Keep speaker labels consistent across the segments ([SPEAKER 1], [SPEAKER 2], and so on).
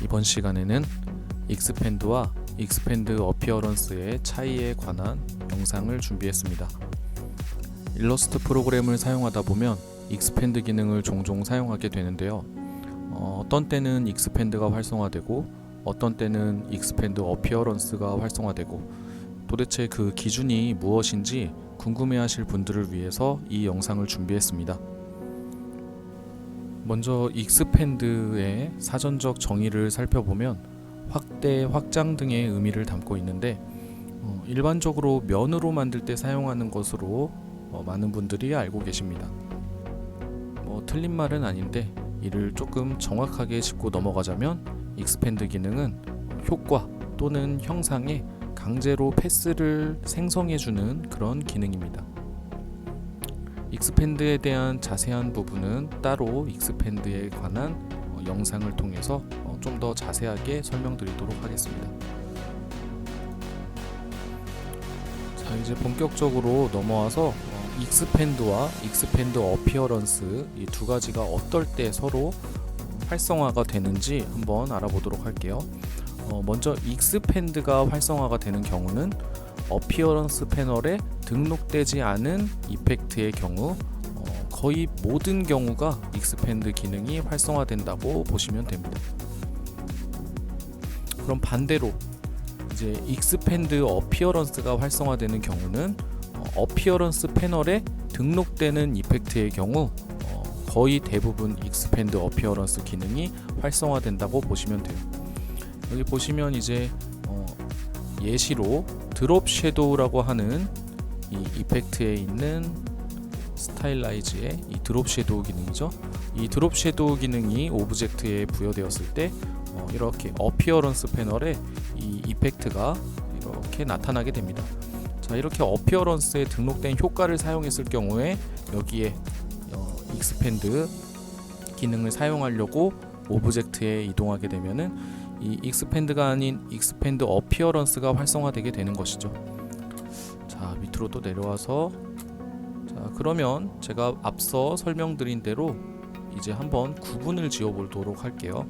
[SPEAKER 1] 이번 시간에는 익스펜드와 익스펜드 어피어런스의 차이에 관한 영상을 준비했습니다. 일러스트 프로그램을 사용하다 보면 익스펜드 기능을 종종 사용하게 되는데요. 어떤 때는 익스펜드가 활성화되고 어떤 때는 익스펜드 어피어런스가 활성화되고 도대체 그 기준이 무엇인지 궁금해하실 분들을 위해서 이 영상을 준비했습니다. 먼저 익스펜드의 사전적 정의를 살펴보면 확대, 확장 등의 의미를 담고 있는데 일반적으로 면으로 만들 때 사용하는 것으로 많은 분들이 알고 계십니다. 틀린 말은 아닌데 이를 조금 정확하게 짚고 넘어가자면 익스펜드 기능은 효과 또는 형상에 강제로 패스를 생성해주는 그런 기능입니다. 익스펜드에 대한 자세한 부분은 따로 익스펜드에 관한 영상을 통해서 좀 더 자세하게 설명드리도록 하겠습니다. 자, 이제 본격적으로 넘어와서 익스펜드와 익스펜드 어피어런스 이 두 가지가 어떨 때 서로 활성화가 되는지 한번 알아보도록 할게요. 먼저 익스펜드가 활성화가 되는 경우는 어피어런스 패널에 등록되지 않은 이펙트의 경우 거의 모든 경우가 익스펜드 기능이 활성화된다고 보시면 됩니다. 그럼 반대로 이제 익스펜드 어피어런스가 활성화되는 경우는 어피어런스 패널에 등록되는 이펙트의 경우 거의 대부분 익스펜드 어피어런스 기능이 활성화된다고 보시면 돼요. 여기 보시면 이제 예시로 드롭 섀도우라고 하는 이 이펙트에 있는 스타일라이즈의 이 드롭 섀도우 기능이죠. 이 드롭 섀도우 기능이 오브젝트에 부여되었을 때 이렇게 어피어런스 패널에 이 이펙트가 이렇게 나타나게 됩니다. 자, 이렇게 어피어런스에 등록된 효과를 사용했을 경우에 여기에 익스펜드 기능을 사용하려고 오브젝트에 이동하게 되면은 이 익스펜드가 아닌 익스펜드 어피어런스가 활성화되게 되는 것이죠. 자, 밑으로 또 내려와서 자, 그러면 제가 앞서 설명드린 대로 이제 한번 구분을 지어 보도록 할게요.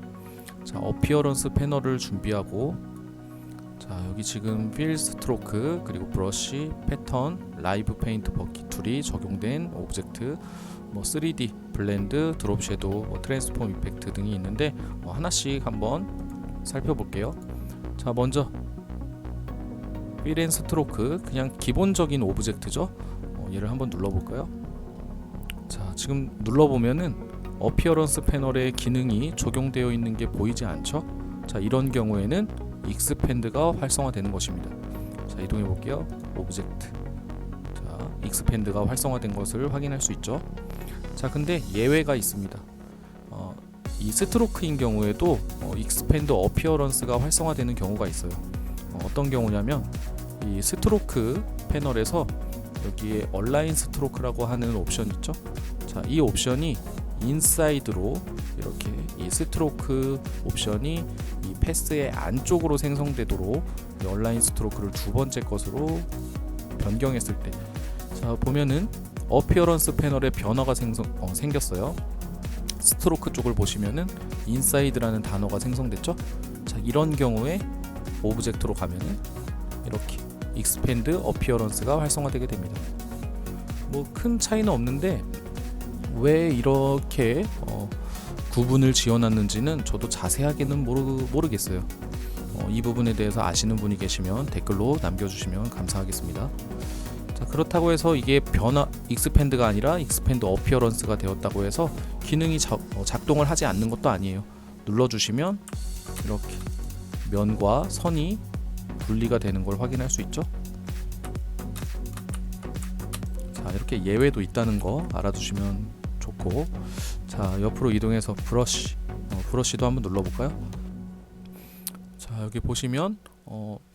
[SPEAKER 1] 자, 어피어런스 패널을 준비하고 자, 여기 지금 필 스트로크 그리고 브러쉬, 패턴, 라이브 페인트 버킷 툴이 적용된 오브젝트 3D, 블렌드, 드롭 섀도우, 트랜스폼 이펙트 등이 있는데 하나씩 한번 살펴볼게요. 자, 먼저 필 앤 스트로크 그냥 기본적인 오브젝트죠. 얘를 한번 눌러볼까요? 자, 지금 눌러보면은 어피어런스 패널에 기능이 적용되어 있는 게 보이지 않죠? 자, 이런 경우에는 익스펜드가 활성화되는 것입니다. 자, 이동해 볼게요. 오브젝트. 자, 익스펜드가 활성화된 것을 확인할 수 있죠. 자, 근데 예외가 있습니다. 이 스트로크인 경우에도 익스펜드 어피어런스가 활성화되는 경우가 있어요. 어떤 경우냐면 이 스트로크 패널에서 여기에 얼라인 스트로크라고 하는 옵션 있죠. 자, 이 옵션이 인사이드로 이렇게 이 스트로크 옵션이 이 패스의 안쪽으로 생성되도록 이 얼라인 스트로크를 두 번째 것으로 변경했을 때 자, 보면은 어피어런스 패널에 변화가 생겼어요. 스트로크 쪽을 보시면은 인사이드라는 단어가 생성됐죠. 자, 이런 경우에 오브젝트로 가면은 이렇게 익스펜드 어피어런스가 활성화되게 됩니다. 큰 차이는 없는데 왜 이렇게 구분을 지어놨는지는 저도 자세하게는 모르겠어요. 이 부분에 대해서 아시는 분이 계시면 댓글로 남겨주시면 감사하겠습니다. 자, 그렇다고 해서 이게 익스펜드가 아니라 익스펜드 어피어런스가 되었다고 해서 기능이 작동을 하지 않는 것도 아니에요. 눌러주시면 이렇게 면과 선이 분리가 되는 걸 확인할 수 있죠. 자, 이렇게 예외도 있다는 거 알아두시면 좋고, 자, 옆으로 이동해서 브러쉬도 한번 눌러볼까요? 자, 여기 보시면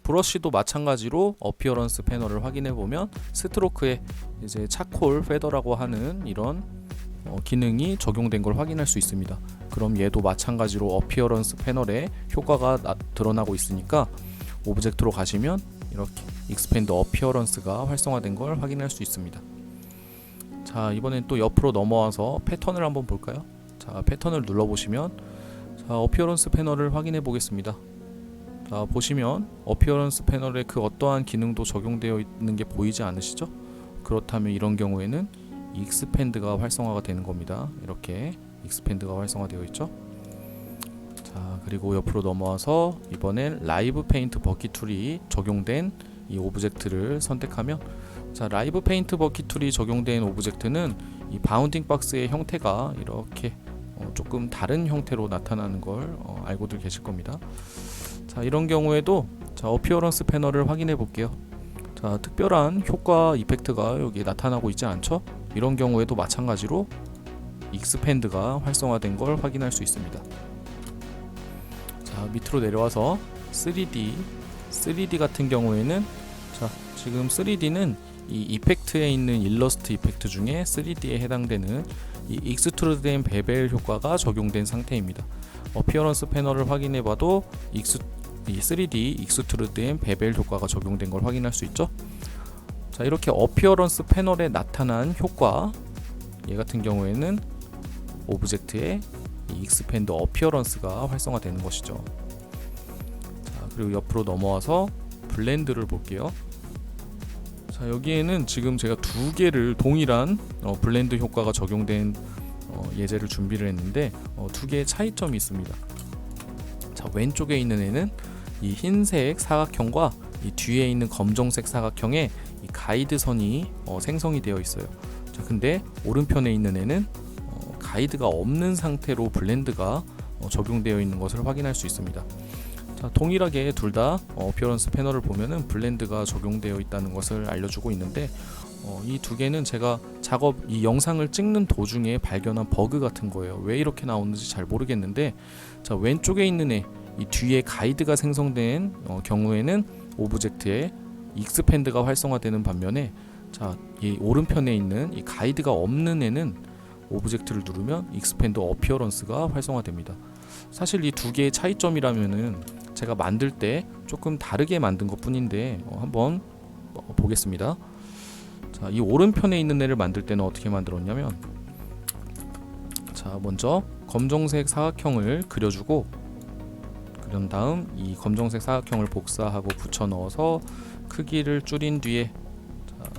[SPEAKER 1] 브러쉬도 마찬가지로 어피어런스 패널을 확인해 보면 스트로크에 이제 차콜 페더라고 하는 이런 기능이 적용된 걸 확인할 수 있습니다. 그럼 얘도 마찬가지로 어피어런스 패널에 효과가 드러나고 있으니까 오브젝트로 가시면 이렇게 익스펜드 어피어런스가 활성화된 걸 확인할 수 있습니다. 자, 이번엔 또 옆으로 넘어와서 패턴을 한번 볼까요? 자, 패턴을 눌러보시면 자, 어피어런스 패널을 확인해 보겠습니다. 자, 보시면 어피어런스 패널에 그 어떠한 기능도 적용되어 있는 게 보이지 않으시죠? 그렇다면 이런 경우에는 익스펜드가 활성화가 되는 겁니다. 이렇게 익스펜드가 활성화되어 있죠. 자, 그리고 옆으로 넘어와서 이번엔 라이브 페인트 버킷 툴이 적용된 이 오브젝트를 선택하면, 자, 라이브 페인트 버킷 툴이 적용된 오브젝트는 이 바운딩 박스의 형태가 이렇게 조금 다른 형태로 나타나는 걸 알고들 계실 겁니다. 자, 이런 경우에도 자, 어피어런스 패널을 확인해 볼게요. 자, 특별한 효과 이펙트가 여기 나타나고 있지 않죠? 이런 경우에도 마찬가지로 익스펜드가 활성화된 걸 확인할 수 있습니다. 자, 밑으로 내려와서 3D 같은 경우에는, 자, 지금 3D는 이 이펙트에 있는 일러스트 이펙트 중에 3D에 해당되는 이 익스트루드된 베벨 효과가 적용된 상태입니다. 어피어런스 패널을 확인해봐도 이 3D 익스트루드된 베벨 효과가 적용된 걸 확인할 수 있죠. 자, 이렇게 어피어런스 패널에 나타난 효과, 얘 같은 경우에는 오브젝트의 이 익스펜드 어피어런스가 활성화되는 것이죠. 자, 그리고 옆으로 넘어와서 블렌드를 볼게요. 자, 여기에는 지금 제가 두 개를 동일한 블렌드 효과가 적용된 예제를 준비를 했는데 두 개의 차이점이 있습니다. 자, 왼쪽에 있는 애는 이 흰색 사각형과 이 뒤에 있는 검정색 사각형에 이 가이드선이 생성이 되어 있어요. 자, 근데 오른편에 있는 애는 가이드가 없는 상태로 블렌드가 적용되어 있는 것을 확인할 수 있습니다. 자, 동일하게 둘 다 어피어런스 패널을 보면은 블렌드가 적용되어 있다는 것을 알려주고 있는데, 이 두 개는 제가 이 영상을 찍는 도중에 발견한 버그 같은 거예요. 왜 이렇게 나오는지 잘 모르겠는데, 자, 왼쪽에 있는 애, 이 뒤에 가이드가 생성된 경우에는 오브젝트에 익스펜드가 활성화되는 반면에, 자, 이 오른편에 있는 이 가이드가 없는 애는 오브젝트를 누르면 익스펜드 어피어런스가 활성화됩니다. 사실 이 두 개의 차이점이라면은 제가 만들 때 조금 다르게 만든 것 뿐인데 한번 보겠습니다. 자, 이 오른편에 있는 애를 만들 때는 어떻게 만들었냐면, 자, 먼저 검정색 사각형을 그려주고, 그런 다음 이 검정색 사각형을 복사하고 붙여 넣어서 크기를 줄인 뒤에, 자,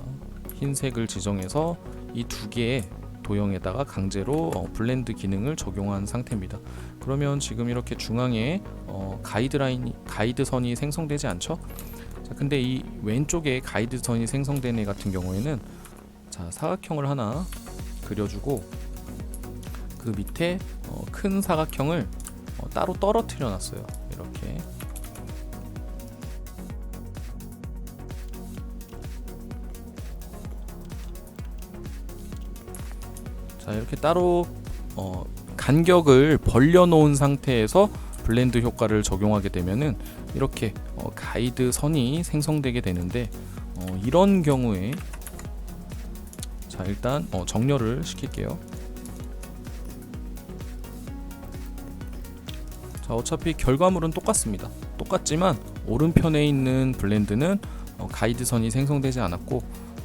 [SPEAKER 1] 흰색을 지정해서 이 두 개의 도형에다가 강제로 블렌드 기능을 적용한 상태입니다. 그러면 지금 이렇게 중앙에 가이드선이 생성되지 않죠? 자, 근데 이 왼쪽에 가이드선이 생성된 애 같은 경우에는, 자, 사각형을 하나 그려주고 그 밑에 큰 사각형을 따로 떨어뜨려 놨어요. 이렇게. 자, 이렇게 따로 간격을 벌려 놓은 상태에서 블렌드 효과를 적용하게 되면은 이렇게 가이드 선이 생성되게 되는데, 이런 경우에, 자, 일단 정렬을 시킬게요. 자, 어차피 결과물은 똑같지만 오른편에 있는 블렌드는 가이드선이 생성되지 않았고,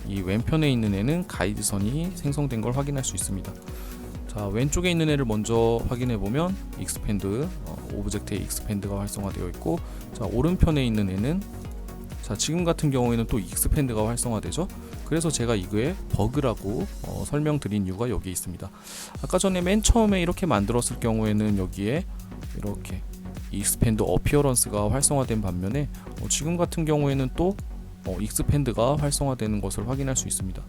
[SPEAKER 1] 이 왼편에 있는 애는 가이드선이 생성된 걸 확인할 수 있습니다. 자, 왼쪽에 있는 애를 먼저 확인해 보면 익스펜드, 오브젝트의 익스펜드가 활성화되어 있고, 자, 오른편에 있는 애는, 자, 지금 같은 경우에는 또 익스펜드가 활성화되죠. 그래서 제가 이거에 버그라고 설명드린 이유가 여기에 있습니다. 아까 전에 맨 처음에 이렇게 만들었을 경우에는 여기에 이렇게 익스펜드 어피어런스가 활성화된 반면에 지금 같은 경우에는 또 익스펜드가 활성화되는 것을 확인할 수 있습니다.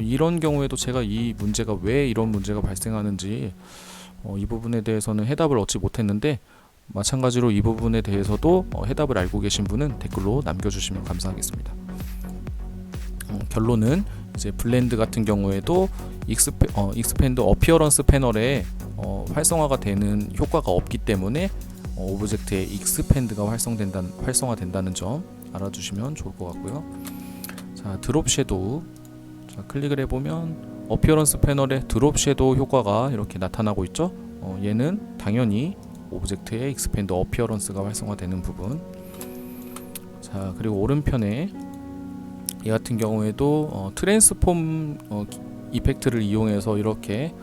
[SPEAKER 1] 이런 경우에도 제가 이 문제가 왜 이런 문제가 발생하는지 이 부분에 대해서는 해답을 얻지 못했는데, 마찬가지로 이 부분에 대해서도 해답을 알고 계신 분은 댓글로 남겨주시면 감사하겠습니다. 결론은 이제 블렌드 같은 경우에도 익스펜드 어피어런스 패널에 활성화가 되는 효과가 없기 때문에 오브젝트의 익스펜드가 활성화된다는 점 알아주시면 좋을 것 같고요. 자, 드롭 섀도우, 자, 클릭을 해보면 어피어런스 패널에 드롭 섀도우 효과가 이렇게 나타나고 있죠. 얘는 당연히 오브젝트의 익스펜드 어피어런스가 활성화되는 부분. 자, 그리고 오른편에 이 같은 경우에도 트랜스폼 이펙트를 이용해서 이렇게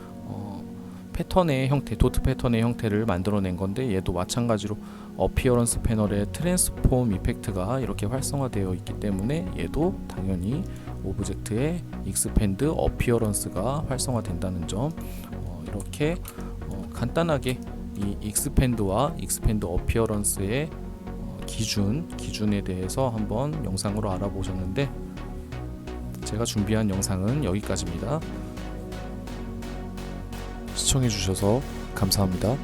[SPEAKER 1] 패턴의 형태, 도트 패턴의 형태를 만들어낸 건데, 얘도 마찬가지로 어피어런스 패널에 트랜스폼 이펙트가 이렇게 활성화되어 있기 때문에 얘도 당연히 오브젝트의 익스펜드 어피어런스가 활성화된다는 점, 이렇게 간단하게 이 익스펜드와 익스펜드 어피어런스의 기준에 대해서 한번 영상으로 알아보셨는데, 제가 준비한 영상은 여기까지입니다. 시청해주셔서 감사합니다.